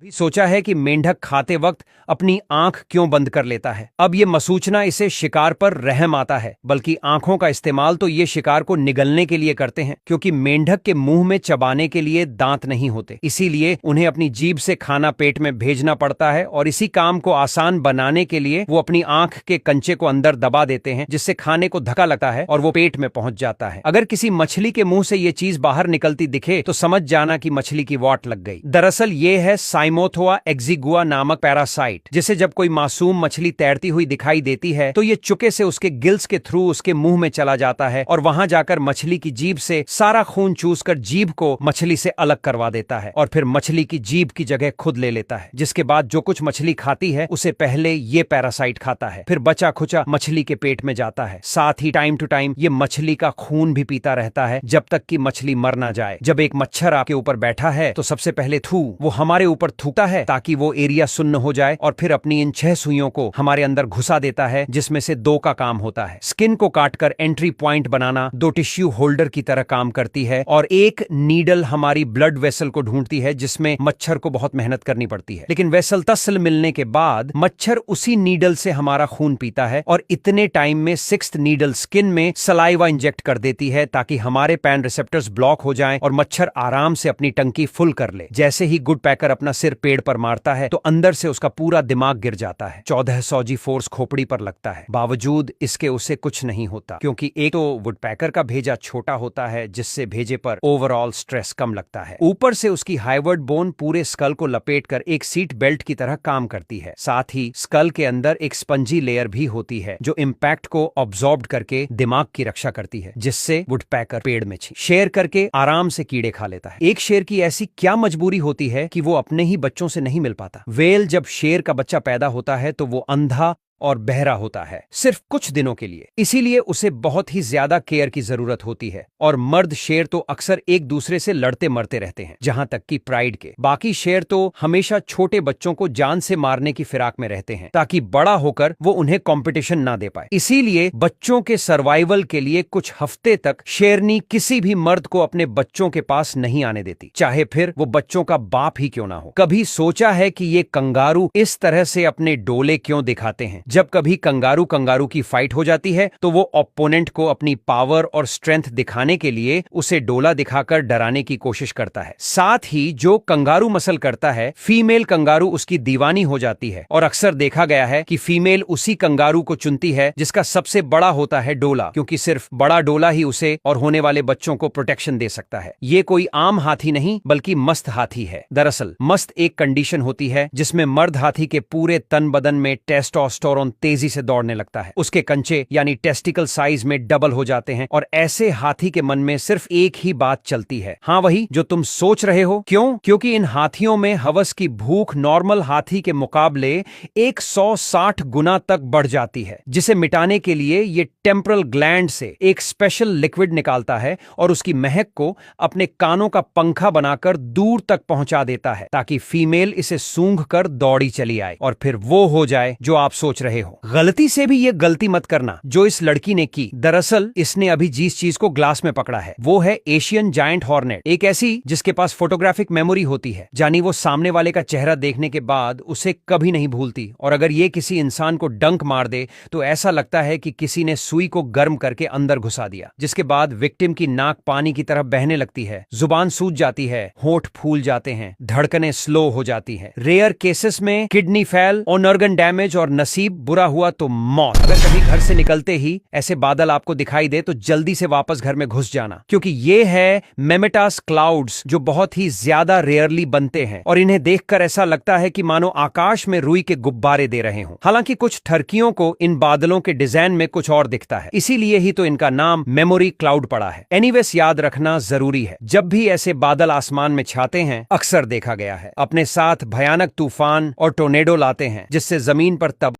भी सोचा है कि मेंढक खाते वक्त अपनी आंख क्यों बंद कर लेता है? अब ये मसूचना इसे शिकार पर रहम आता है, बल्कि आंखों का इस्तेमाल तो ये शिकार को निगलने के लिए करते हैं, क्योंकि मेंढक के मुंह में चबाने के लिए दांत नहीं होते। इसीलिए उन्हें अपनी जीभ से खाना पेट में भेजना पड़ता है और इसी काम को आसान बनाने के लिए वो अपनी आंख के कंचे को अंदर दबा देते हैं, जिससे खाने को धक्का लगता है और वो पेट में पहुंच जाता है। अगर किसी मछली के मुंह से ये चीज बाहर निकलती दिखे तो समझ जाना कि मछली की वाट लग गई। दरअसल ये है साइमोथोआ एक्जिगुआ नामक पैरासाइट, जिसे जब कोई मासूम मछली तैरती हुई दिखाई देती है तो ये चुके से उसके गिल्स के थ्रू उसके मुंह में चला जाता है और वहां जाकर मछली की जीभ से सारा खून चूसकर जीभ को मछली से अलग करवा देता है और फिर मछली की जीभ की जगह खुद ले लेता है। जिसके बाद जो कुछ मछली खाती है उसे पहले ये पैरासाइट खाता है, फिर बचा खुचा मछली के पेट में जाता है। साथ ही टाइम टू टाइम ये मछली का खून भी पीता रहता है जब तक कि मछली मर ना जाए। जब एक मच्छर आपके ऊपर बैठा है तो सबसे पहले वो हमारे ऊपर थूकता है ताकि वो एरिया सुन्न हो जाए और फिर अपनी इन 6 सुइयों को हमारे अंदर घुसा देता है, जिसमें से 2 का काम होता है स्किन को काटकर एंट्री पॉइंट बनाना, 2 टिश्यू होल्डर की तरह काम करती है और 1 नीडल हमारी ब्लड वेसल को ढूंढती है, जिसमें मच्छर को बहुत मेहनत करनी पड़ती है। लेकिन वेसल तसल मिलने के बाद मच्छर उसी नीडल से हमारा खून पीता है और इतने टाइम में 6th नीडल स्किन में सलाइवा इंजेक्ट कर देती है ताकि हमारे पैन रिसेप्टर्स ब्लॉक हो जाएं और मच्छर आराम से अपनी टंकी फुल कर ले। जैसे ही गुड पैकर अपना सिर पेड़ पर मारता है तो अंदर से उसका पूरा दिमाग गिर जाता है। 1400 जी फोर्स खोपड़ी पर लगता है। बावजूद इसके उसे कुछ नहीं होता, क्योंकि एक तो वुड पैकर का भेजा छोटा होता है, जिससे भेजे पर ओवरऑल स्ट्रेस कम लगता है। ऊपर से उसकी हाइवर्ड बोन पूरे स्कल को लपेटकर एक सीट बेल्ट की तरह काम करती है। साथ ही स्कल के अंदर एक स्पंजी लेयर भी होती है जो इम्पैक्ट को ऑब्जॉर्ब करके दिमाग की रक्षा करती है, जिससे वुड पैकर पेड़ में शेर करके आराम से कीड़े खा लेता है। एक शेर की ऐसी क्या मजबूरी होती है कि वो अपने ही बच्चों से नहीं मिल पाता। व्हेल जब शेर का बच्चा पैदा होता है तो वो अंधा और बहरा होता है, सिर्फ कुछ दिनों के लिए। इसीलिए उसे बहुत ही ज्यादा केयर की जरूरत होती है और मर्द शेर तो अक्सर एक दूसरे से लड़ते मरते रहते हैं, जहां तक कि प्राइड के बाकी शेर तो हमेशा छोटे बच्चों को जान से मारने की फिराक में रहते हैं ताकि बड़ा होकर वो उन्हें कंपटीशन ना दे पाए। इसीलिए बच्चों के सर्वाइवल के लिए कुछ हफ्ते तक शेरनी किसी भी मर्द को अपने बच्चों के पास नहीं आने देती, चाहे फिर वो बच्चों का बाप ही क्यों ना हो। कभी सोचा है कि ये कंगारू इस तरह से अपने डोले क्यों दिखाते हैं? जब कभी कंगारू की फाइट हो जाती है तो वो ओपोनेंट को अपनी पावर और स्ट्रेंथ दिखाने के लिए उसे डोला दिखाकर डराने की कोशिश करता है। साथ ही जो कंगारू मसल करता है, फीमेल कंगारू उसकी दीवानी हो जाती है और अक्सर देखा गया है कि फीमेल उसी कंगारू को चुनती है जिसका सबसे बड़ा होता है डोला, क्योंकि सिर्फ बड़ा डोला ही उसे और होने वाले बच्चों को प्रोटेक्शन दे सकता है। ये कोई आम हाथी नहीं बल्कि मस्त हाथी है। दरअसल मस्त एक कंडीशन होती है जिसमें मर्द हाथी के पूरे तन बदन में टेस्टोस्टेरोन तेजी से दौड़ने लगता है। उसके कंचे यानी टेस्टिकल साइज में डबल हो जाते हैं और ऐसे हाथी के मन में सिर्फ एक ही बात चलती है, हाँ वही जो तुम सोच रहे हो। क्यों? क्योंकि इन हाथियों में हवस की भूख नॉर्मल हाथी के मुकाबले 160 गुना तक बढ़ जाती है, जिसे मिटाने के लिए ये टेम्परल ग्लैंड से एक स्पेशल लिक्विड निकालता है और उसकी महक को अपने कानों का पंखा बनाकर दूर तक पहुंचा देता है ताकि फीमेल इसे सूंघकर दौड़ी चली आए और फिर वो हो जाए जो आप सोच रहे हो। गलती से भी ये गलती मत करना जो इस लड़की ने की। दरअसल इसने अभी जिस चीज को ग्लास में पकड़ा है वो है एशियन जायंट हॉर्नेट, एक ऐसी जिसके पास फोटोग्राफिक मेमोरी होती है, जानी वो सामने वाले का चेहरा देखने के बाद उसे कभी नहीं भूलती। और अगर ये किसी इंसान को डंक मार दे तो ऐसा लगता है कि किसी ने सुई को गर्म करके अंदर घुसा दिया, जिसके बाद विक्टिम की नाक पानी की तरह बहने लगती है, जुबान सूज जाती है, होंठ फूल जाते हैं, धड़कनें स्लो हो जाती है। रेयर केसेस में किडनी फेल, ऑर्गन डैमेज और नसीब बुरा हुआ तो मौत। अगर कभी घर से निकलते ही ऐसे बादल आपको दिखाई दे तो जल्दी से वापस घर में घुस जाना, क्योंकि ये है मेमेटास क्लाउड्स जो बहुत ही ज्यादा रेयरली बनते हैं और इन्हें देखकर ऐसा लगता है कि मानो आकाश में रुई के गुब्बारे दे रहे हों। हालांकि कुछ ठरकियों को इन बादलों के डिजाइन में कुछ और दिखता है, इसीलिए ही तो इनका नाम मेमोरी क्लाउड पड़ा है। एनीवेज याद रखना जरूरी है, जब भी ऐसे बादल आसमान में छाते हैं अक्सर देखा गया है अपने साथ भयानक तूफान और टोर्नेडो लाते हैं, जिससे जमीन पर तब